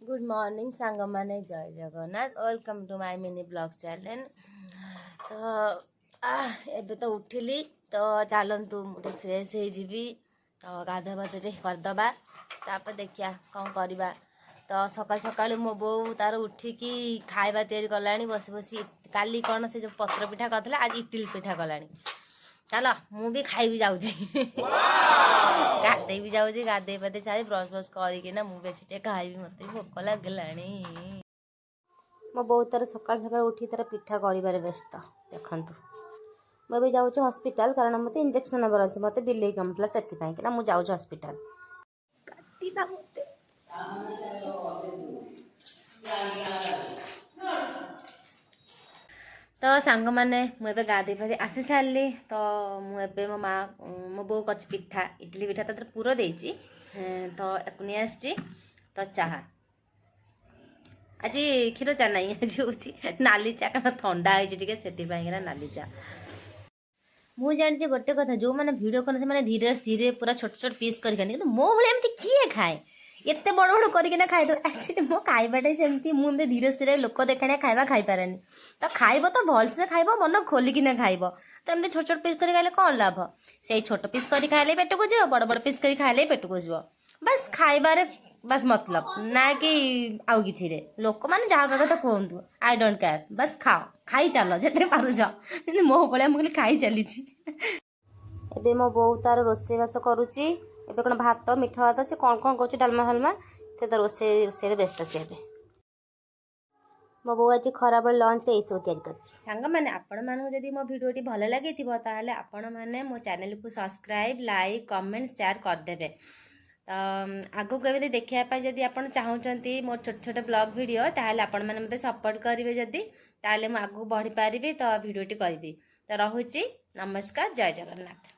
Good morning song माने जय Jagannath welcome to my mini blog channel. तो एबे तो उठिली तो चलतु मुझे फ्रेश हो तो गाधा बाधा करदबा तापर देखिया कौन करवा। तो सकाल सकाल मो बो तार उठिकी खाଇବା तैयारी कलानी बसी बसी काली कौन से जो पत्र पिठा करथिला आज इडली पिठा कलानी। चलो मु भी खाई भी जाऊँगी गाधे भी जाऊँगी गाधे पाधे छाड़ी ब्रश ब्रश करना मुझे बेसी खाइबी मत भोक लगलानी। मो बहुत तार सकाल सकाल उठी तार पिठा कर व्यस्त देखु मुझे जाऊँ हॉस्पिटल कारण मत इंजेक्शन नबर अच्छे मत बिल्ली कामुला से मुझे जाऊँ हॉस्पिटल। तो सांग मैंने मुझे गाधे पाधे आसी सारे तो मुझे मो माँ मो बो कर पिठा इडली पिठा तो पूरा देती तो एक नहीं आसी तो चाह आज क्षीर चा नहीं आज हूँ नाली चा कारण थंडा होती नाली चा। मुझे जानी गोटे कथा जो मैंने भिड कर धीरे धीरे पूरा छोट छोट पीस कर मो भाई एमती किए खाए एत बड़ बड़ करना खाईद एक्चुअली मो खाइबाटा सेमती मुझे धीरे धीरे लोक देखा खाଇବା खाईपारे तो खाइब तो भलसे खाइब मन खोलिकिना खाइब तो एमती छोट छोट पीस कर खाइले कौन लाभ से छोट पीस कर खाइले पेट को जीव बड़ बड़ पीस कर खाइले पेट को जीव बस खाइबारे बस मतलब ना कि आउ कि लोक मैंने जहाँ कह तो कहतु आई डोंट केयर बस खाओ खाई चल जिते पारुछ मो भाया मुझे खाई चली एबे मो बो तार रोषेईबास करुच्ची एबे कौन भात मिठा भात से कौन कौन कर डालमा फालमा से तो रोषे व्यस्त से मो बो आज खराब लंच रे सब तैयारी कर मैंने आपण मानू जदि मो वीडियोटी भल लगी ताहले आपण माने मो चैनल को सब्सक्राइब लाइक कमेंट शेयर करदेवे। तो आगू केମିତି देखिया जदि आपण चाहूचंती मोर छोट छोट ब्लॉग वीडियो ताहले आपण माने मते सपोर्ट करिवे जदि ताहले मो आगू बढ़ी पारिबी तो वीडियोटी करबी। तो रहुची नमस्कार जय जगन्नाथ।